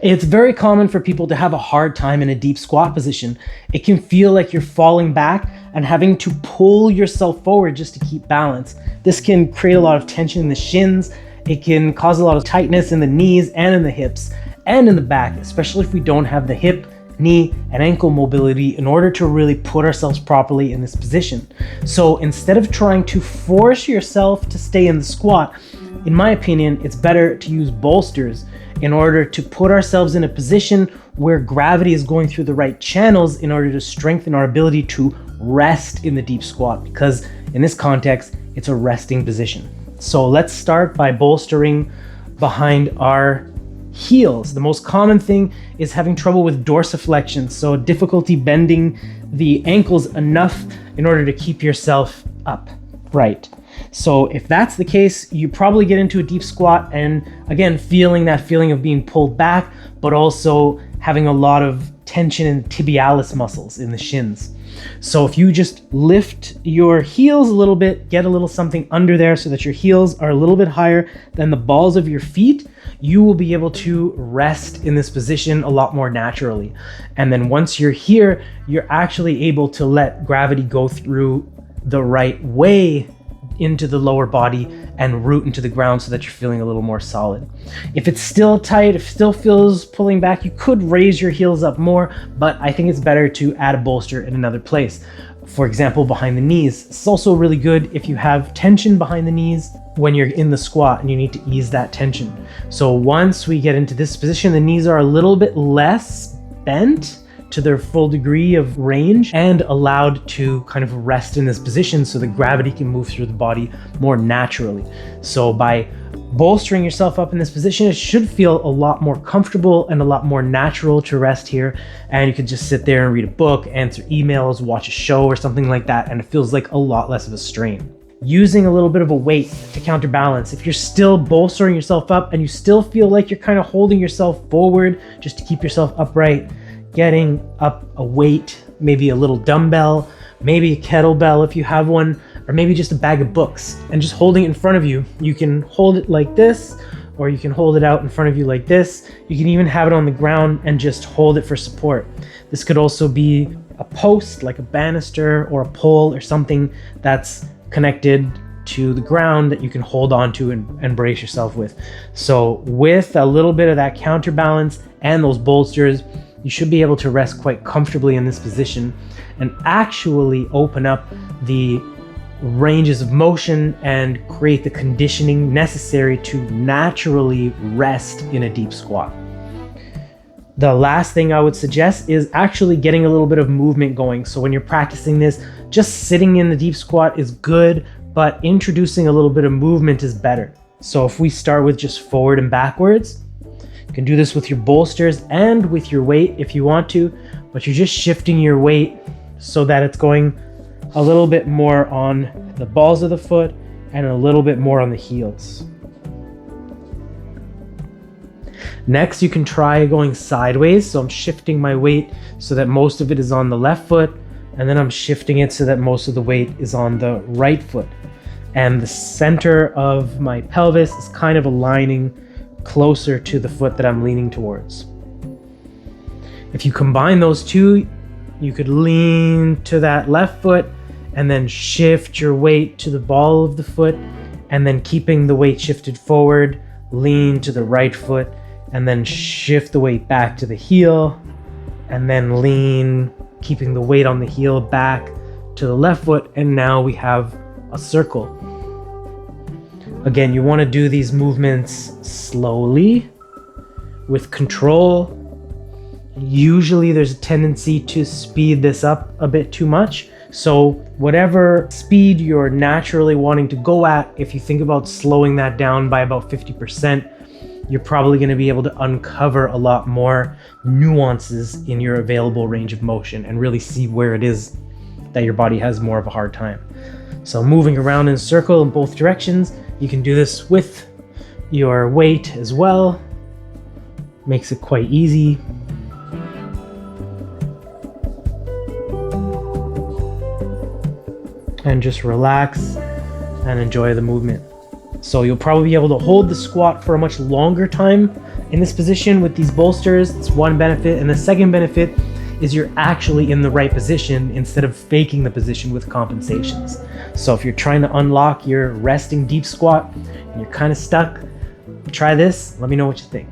It's very common for people to have a hard time in a deep squat position. It can feel like you're falling back and having to pull yourself forward just to keep balance. This can create a lot of tension in the shins. It can cause a lot of tightness in the knees and in the hips and in the back, especially if we don't have the hip, knee, and ankle mobility in order to really put ourselves properly in this position. So instead of trying to force yourself to stay in the squat, in my opinion, it's better to use bolsters in order to put ourselves in a position where gravity is going through the right channels in order to strengthen our ability to rest in the deep squat, because in this context, it's a resting position. So let's start by bolstering behind our heels. The most common thing is having trouble with dorsiflexion, so difficulty bending the ankles enough in order to keep yourself upright. So if that's the case, you probably get into a deep squat and again, feeling that feeling of being pulled back, but also having a lot of tension in the tibialis muscles in the shins. So if you just lift your heels a little bit, get a little something under there so that your heels are a little bit higher than the balls of your feet, you will be able to rest in this position a lot more naturally. And then once you're here, you're actually able to let gravity go through the right way into the lower body and root into the ground so that you're feeling a little more solid. If it's still tight, if it still feels pulling back, you could raise your heels up more, but I think it's better to add a bolster in another place. For example, behind the knees. It's also really good if you have tension behind the knees when you're in the squat and you need to ease that tension. So once we get into this position, the knees are a little bit less bent to their full degree of range and allowed to kind of rest in this position so the gravity can move through the body more naturally. So by bolstering yourself up in this position, it should feel a lot more comfortable and a lot more natural to rest here. And you could just sit there and read a book, answer emails, watch a show or something like that, and it feels like a lot less of a strain. Using a little bit of a weight to counterbalance. If you're still bolstering yourself up and you still feel like you're kind of holding yourself forward just to keep yourself upright, getting up a weight, maybe a little dumbbell, maybe a kettlebell if you have one, or maybe just a bag of books, and just holding it in front of you. You can hold it like this, or you can hold it out in front of you like this. You can even have it on the ground and just hold it for support. This could also be a post, like a banister or a pole or something that's connected to the ground that you can hold on to and brace yourself with. So with a little bit of that counterbalance and those bolsters, you should be able to rest quite comfortably in this position and actually open up the ranges of motion and create the conditioning necessary to naturally rest in a deep squat. The last thing I would suggest is actually getting a little bit of movement going. So when you're practicing this, just sitting in the deep squat is good, but introducing a little bit of movement is better. So if we start with just forward and backwards, you can do this with your bolsters and with your weight if you want to, but you're just shifting your weight so that it's going a little bit more on the balls of the foot and a little bit more on the heels. Next, you can try going sideways. So I'm shifting my weight so that most of it is on the left foot, and then I'm shifting it so that most of the weight is on the right foot. And the center of my pelvis is kind of aligning closer to the foot that I'm leaning towards. If you combine those two, you could lean to that left foot and then shift your weight to the ball of the foot, and then keeping the weight shifted forward, lean to the right foot, and then shift the weight back to the heel, and then lean, keeping the weight on the heel back to the left foot, and now we have a circle. Again, you want to do these movements slowly, with control. Usually there's a tendency to speed this up a bit too much. So whatever speed you're naturally wanting to go at, if you think about slowing that down by about 50%, you're probably going to be able to uncover a lot more nuances in your available range of motion and really see where it is that your body has more of a hard time. So moving around in a circle in both directions, you can do this with your weight as well. Makes it quite easy. And just relax and enjoy the movement. So you'll probably be able to hold the squat for a much longer time In this position with these bolsters, it's one benefit. And the second benefit is you're actually in the right position instead of faking the position with compensations. So if you're trying to unlock your resting deep squat and you're kind of stuck, try this. Let me know what you think.